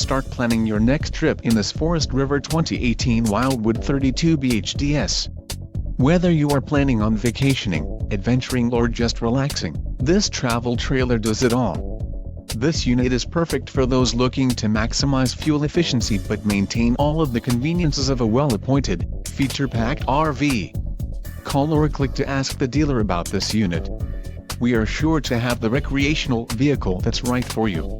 start planning your next trip in this Forest River 2018 Wildwood 32BHDS. Whether you are planning on vacationing, adventuring or just relaxing, this travel trailer does it all. This unit is perfect for those looking to maximize fuel efficiency but maintain all of the conveniences of a well-appointed, feature-packed RV. Call or click to ask the dealer about this unit. We are sure to have the recreational vehicle that's right for you.